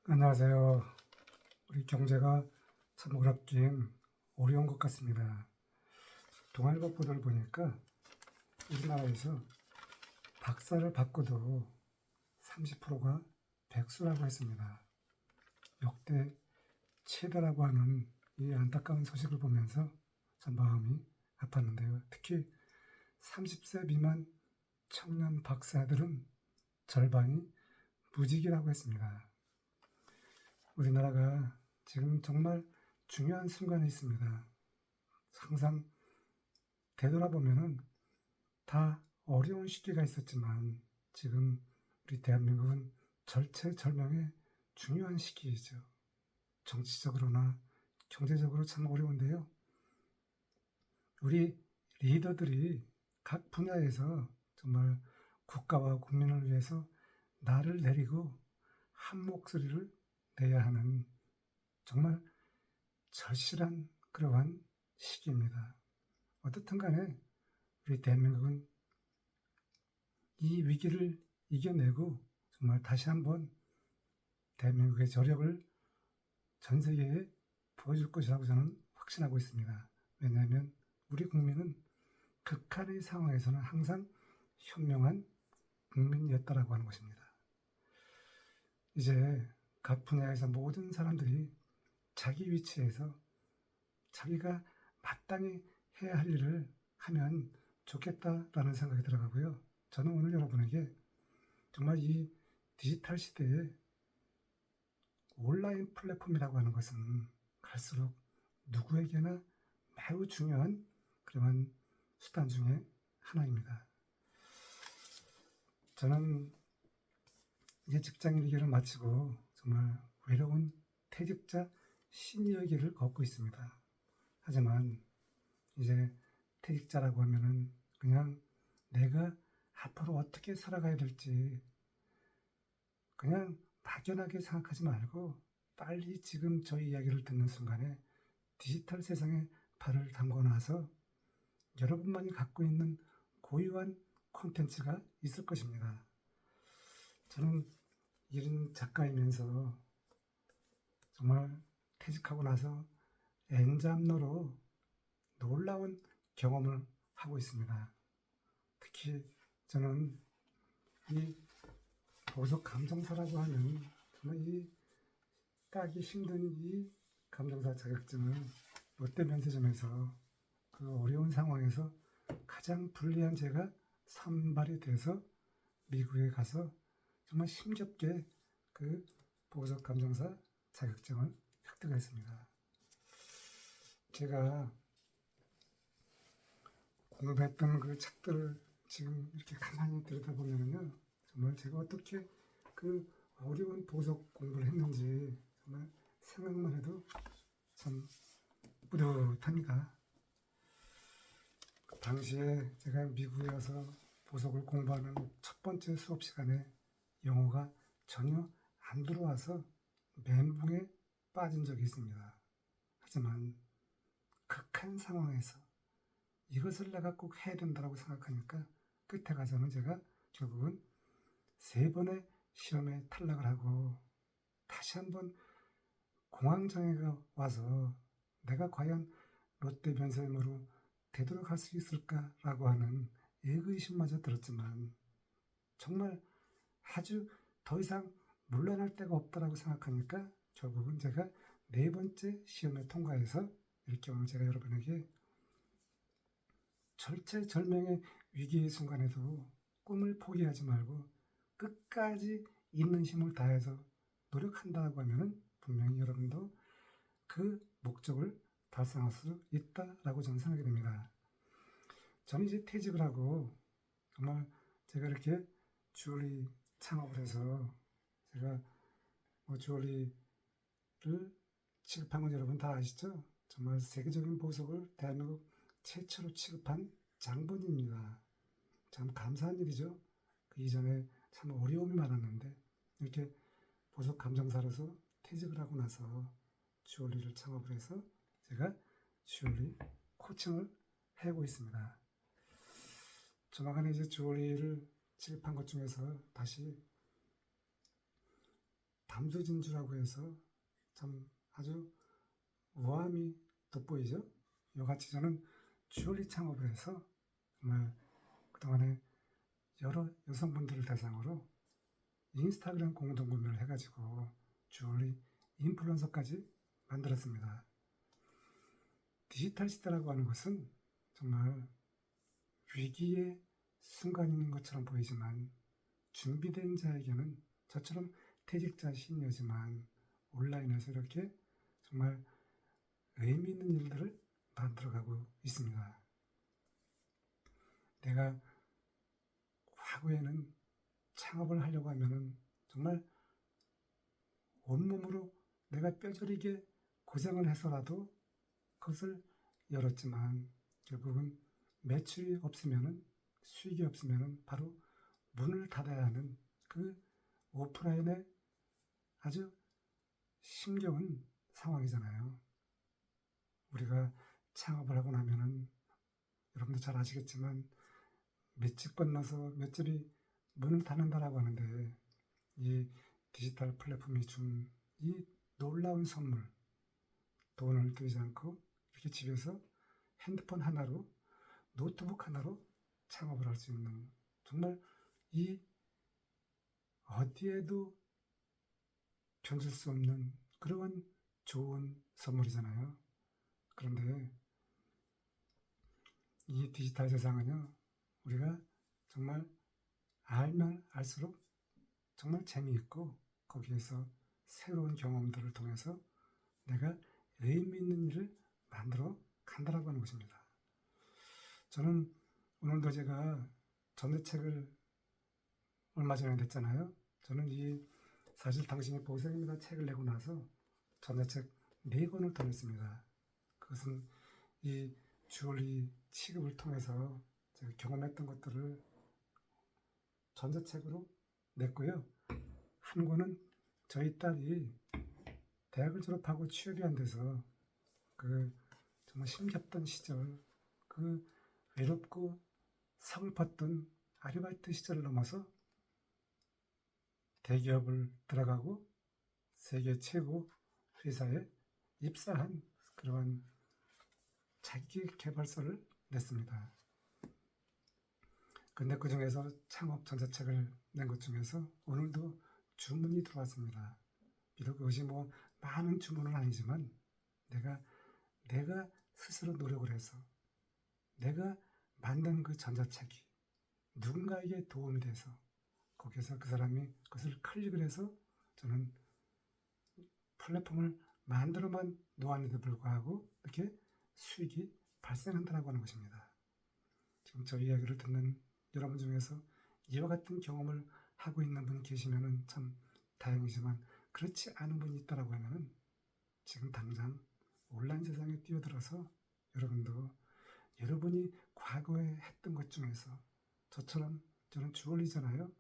안녕하세요. 우리 경제가 참 어렵긴 어려운 것 같습니다. 동아일보 보도를 보니까 우리나라에서 박사를 받고도 30%가 백수라고 했습니다. 역대 최대라고 하는 이 안타까운 소식을 보면서 참 마음이 아팠는데요. 특히 30세 미만 청년 박사들은 절반이 무직이라고 했습니다. 우리나라가 지금 정말 중요한 순간에 있습니다. 항상 되돌아보면은 다 어려운 시기가 있었지만 지금 우리 대한민국은 절체절명의 중요한 시기이죠. 정치적으로나 경제적으로 참 어려운데요. 우리 리더들이 각 분야에서 정말 국가와 국민을 위해서 나를 내리고 한 목소리를 내야 하는 정말 절실한 그러한 시기입니다. 어떻든 간에 우리 대한민국은 이 위기를 이겨내고 정말 다시 한번 대한민국의 저력을 전 세계에 보여줄 것이라고 저는 확신하고 있습니다. 왜냐하면 우리 국민은 극한의 상황에서는 항상 현명한 국민이었다라고 하는 것입니다. 이제 각 분야에서 모든 사람들이 자기 위치에서 자기가 마땅히 해야 할 일을 하면 좋겠다라는 생각이 들어가고요. 저는 오늘 여러분에게 정말 이 디지털 시대에 온라인 플랫폼이라고 하는 것은 갈수록 누구에게나 매우 중요한 그러한 수단 중에 하나입니다. 저는 이제 직장인 일기를 마치고 정말 외로운 퇴직자 시니어 길을 걷고 있습니다. 하지만 이제 퇴직자라고 하면은 그냥 내가 앞으로 어떻게 살아가야 될지 그냥 막연하게 생각하지 말고 빨리 지금 저희 이야기를 듣는 순간에 디지털 세상에 발을 담궈놔서 여러분만이 갖고 있는 고유한 콘텐츠가 있을 것입니다. 저는 일인 작가이면서 정말 퇴직하고 나서 엔잡러로 놀라운 경험을 하고 있습니다. 특히 저는 이 보석 감정사라고 하는 정말 이 따기 힘든 이 감정사 자격증을 롯데면세점에서 그 어려운 상황에서 가장 불리한 제가 선발이 돼서 미국에 가서 정말 힘겹게 그 보석 감정사 자격증을 획득했습니다. 제가 공부했던 그 책들을 지금 이렇게 가만히 들여다보면요, 정말 제가 어떻게 그 어려운 보석 공부를 했는지 정말 생각만 해도 참 뿌듯합니다. 그 당시에 제가 미국에 와서 보석을 공부하는 첫 번째 수업 시간에 영어가 전혀 안 들어와서 멘붕에 빠진 적이 있습니다. 하지만 극한 상황에서 이것을 내가 꼭 해야 된다고 생각하니까 끝에 가서는 제가 결국은 3번의 시험에 탈락을 하고 다시 한번 공황장애가 와서 내가 과연 롯데면세점으로 되돌아갈 수 있을까라고 하는 의구심마저 들었지만 정말 아주 더 이상 물러날 데가 없다라고 생각하니까 결국은 제가 4번째 시험에 통과해서 이렇게 오늘 제가 여러분에게 절체절명의 위기의 순간에도 꿈을 포기하지 말고 끝까지 있는 힘을 다해서 노력한다고 하면은 분명히 여러분도 그 목적을 달성할 수 있다라고 저는 생각이 됩니다. 저는 이제 퇴직을 하고 정말 제가 이렇게 주얼리 창업을 해서 제가 주얼리를 취급한 건 여러분 다 아시죠? 정말 세계적인 보석을 대한민국 최초로 취급한 장본입니다. 참 감사한 일이죠. 그 이전에 참 어려움이 많았는데 이렇게 보석 감정사로서 퇴직을 하고 나서 주얼리를 창업을 해서 제가 주얼리 코칭을 하고 있습니다. 조만간에 이제 주얼리를 취급한 것 중에서 다시 담소진주라고 해서 참 아주 우아함이 돋보이죠. 이같이 저는 주얼리 창업을 해서 정말 그동안에 여러 여성분들을 대상으로 인스타그램 공동 구매를 해가지고 주얼리 인플루언서까지 만들었습니다. 디지털 시대라고 하는 것은 정말 위기의 순간인 것처럼 보이지만 준비된 자에게는 저처럼 퇴직자 시니어지만 온라인에서 이렇게 정말 의미 있는 일들을 만들어가고 있습니다. 내가 과거에는 창업을 하려고 하면은 정말 온몸으로 내가 뼈저리게 고생을 해서라도 그것을 열었지만 결국은 매출이 없으면은 수익이 없으면은 바로 문을 닫아야 하는 그 오프라인의 아주 힘겨운 상황이잖아요. 우리가 창업을 하고 나면은 여러분도 잘 아시겠지만 몇 집 건너서 몇 집이 문을 닫는다라고 하는데 이 디지털 플랫폼이 준 이 놀라운 선물, 돈을 들이지 않고 이렇게 집에서 핸드폰 하나로 노트북 하나로 창업을 할 수 있는 정말 이 어디에도 견줄 수 없는 그런 좋은 선물이잖아요. 그런데 이 디지털 세상은요, 우리가 정말 알면 알수록 정말 재미있고 거기에서 새로운 경험들을 통해서 내가 의미 있는 일을 만들어 간다라고 하는 것입니다. 저는 오늘도 제가 전대책을 얼마 전에 냈잖아요. 저는 사실 당신이 보석입니다 책을 내고 나서 전대책 4권을 더 냈습니다. 그것은 이 주얼리 취급을 통해서 제가 경험했던 것들을 전자책으로 냈고요. 한 권은 저희 딸이 대학을 졸업하고 취업이 안 돼서 정말 힘겹던 시절, 외롭고 서글펐던 아르바이트 시절을 넘어서 대기업을 들어가고 세계 최고 회사에 입사한 그런 자기개발서를 냈습니다. 근데 그 중에서 창업 전자책을 낸 것 중에서 오늘도 주문이 들어왔습니다. 비록 그것이 많은 주문은 아니지만 내가 스스로 노력을 해서 내가 만든 그 전자책이 누군가에게 도움이 돼서 거기서 그 사람이 그것을 클릭을 해서 저는 플랫폼을 만들어만 놓았는데도 불구하고 이렇게 수익이 발생한다고 하는 것입니다. 지금 저 이야기를 듣는 여러분 중에서 이와 같은 경험을 하고 있는 분이 계시면 참 다행이지만 그렇지 않은 분이 있다고 하면 지금 당장 온라인 세상에 뛰어들어서 여러분도 여러분이 과거에 했던 것 중에서 저처럼 저는 주얼리잖아요.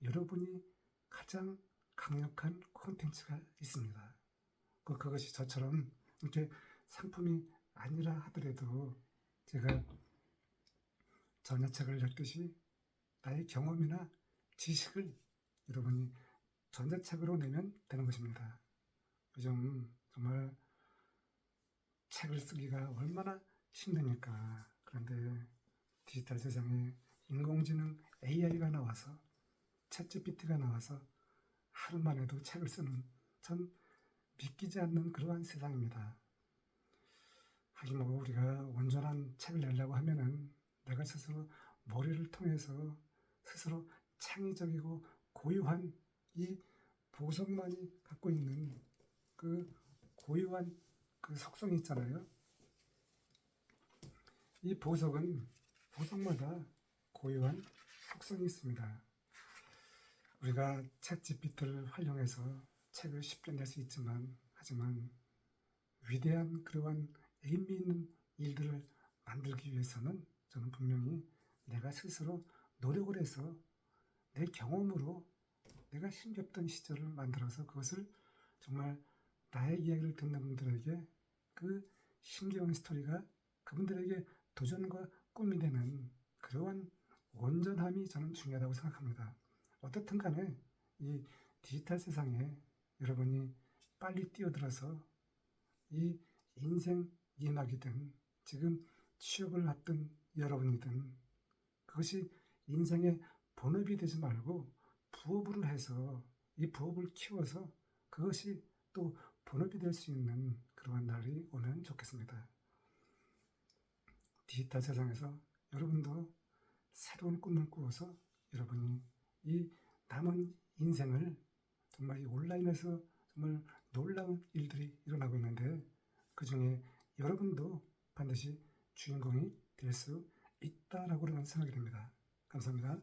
여러분이 가장 강력한 콘텐츠가 있습니다. 그것이 저처럼 이렇게 상품이 아니라 하더라도 제가 전자책을 냈듯이 나의 경험이나 지식을 여러분이 전자책으로 내면 되는 것입니다. 요즘 정말 책을 쓰기가 얼마나 힘드니까. 그런데 디지털 세상에 인공지능 AI가 나와서 챗GPT가 나와서 하루만 해도 책을 쓰는 참 믿기지 않는 그러한 세상입니다. 하긴 우리가 온전한 책을 내려고 하면은 내가 스스로 머리를 통해서 스스로 창의적이고 고유한 이 보석만이 갖고 있는 그 고유한 그 속성이 있잖아요. 이 보석마다 고유한 속성이 있습니다. 우리가 챗GPT를 활용해서 책을 쉽게 낼 수 있지만 하지만 위대한 그러한 의미 있는 일들을 만들기 위해서는 저는 분명히 내가 스스로 노력을 해서 내 경험으로 내가 힘겹던 시절을 만들어서 그것을 정말 나의 이야기를 듣는 분들에게 그 힘겨운 스토리가 그분들에게 도전과 꿈이 되는 그러한 온전함이 저는 중요하다고 생각합니다. 어떻든 간에 이 디지털 세상에 여러분이 빨리 뛰어들어서 이 인생 이막이든 지금 취업을 앞둔 여러분이든 그것이 인생의 본업이 되지 말고 부업으로 해서 이 부업을 키워서 그것이 또 본업이 될 수 있는 그러한 날이 오면 좋겠습니다. 디지털 세상에서 여러분도 새로운 꿈을 꾸어서 여러분이 이 남은 인생을 정말 이 온라인에서 정말 놀라운 일들이 일어나고 있는데 그 중에 여러분도 반드시 주인공이 될 수 있다라고 생각이 됩니다. 감사합니다.